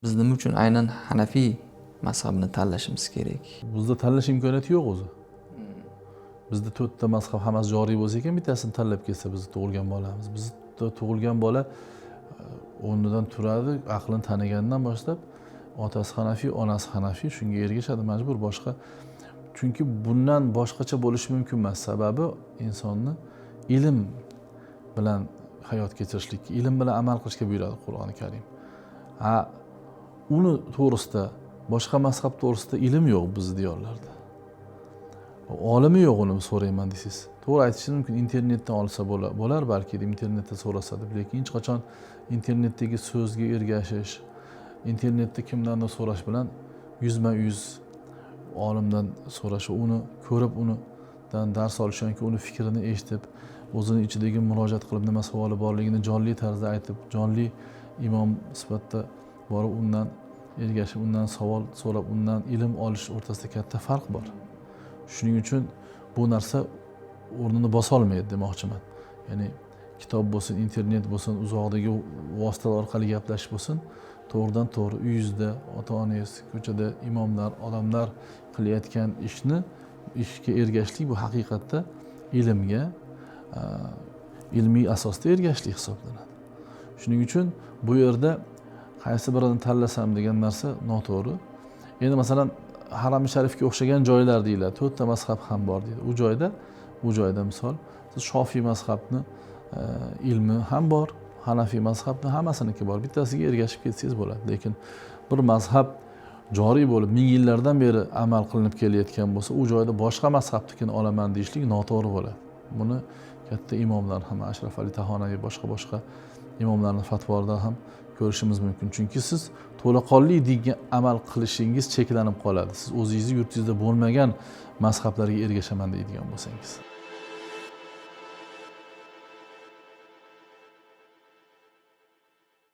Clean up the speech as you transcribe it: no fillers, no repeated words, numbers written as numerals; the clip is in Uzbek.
Biz nima uchun aynan Hanafiy mazhabini tanlashimiz kerak? Bizda tanlash imkoniyati yo'q o'zi. Bizda 4 ta mazhab hammasi joriy bo'lsa ekan, bittasini tanlab kelsa bizni tug'ilgan bolamiz. Bizda tug'ilgan bola o'rnidan turadi, aqlini taniganidan boshlab otasi Hanafiy, onasi Hanafiy, shunga ergashadi majbur. Boshqa chunki bundan boshqacha bo'lishi mumkin emas. Sababi insonni ilm bilan hayot kechirishlik, ilm bilan amal qilishga buyuradi Qur'oni Karim. Uni to'g'risida, boshqa mazhab to'g'risida ilm yo'q bizning diyorlarda. Olimi yo'q uni so'rayman desangiz. To'g'ri aytishingiz mumkin, internetdan olsa bo'lar balki, internetda so'rasa deb, lekin hech qachon internetdagi so'zga ergashish, internetda kimdandir so'rash bilan yuzma-yuz olimdan so'rash, uni ko'rib, unidan dars olish yoki uni fikrini eshitib, o'zini ichidagi murojaat qilib nima savoli borligini jonli tarzda aytib, jonli imom sifatida borib undan ergashib, undan savol so'rab, undan ilm olish o'rtasida katta farq bor. Shuning uchun bu narsa o'rnini bosa olmaydi demoqchiman. Ya'ni kitob bo'lsin, internet bo'lsin, uzoqdagi vositalar orqali gaplashish bo'lsin, to'g'ridan to'g'ri uyingizda, ota-onangiz, ko'chada imomlar, odamlar qilayotgan ishga ergashishlik bu haqiqatda ilmga ilmiy asosda ergashishlik hisoblanadi. Shuning uchun bu yerda qaysi birini tanlasam degan narsa noto'g'ri. Endi masalan Haram-i Sharifga o'xshagan joylar deyiladi. 4 ta mazhab ham bor deydi. U joyda misol siz Shofiy mazhabni ilmi ham bor, Hanafiy mazhabni hammasiniki bor. Bittasiga ergashib ketsangiz bo'ladi. Lekin bir mazhab joriy bo'lib, ming yillardan beri amal qilinib kelayotgan bo'lsa, u joyda boshqa mazhabnikini olaman deyishlik noto'g'ri bo'ladi. Buni katta imomlar ham, Ashraf Ali Tahonaviy, boshqa imomlarning fatvolarida ham ko'rishimiz mumkin. Chunki siz to'laqonli dinga amal qilishingiz cheklanib qoladi. Siz o'zingizni yurtingizda bo'lmagan mazhablarga ergashaman deydigan bo'lsangiz.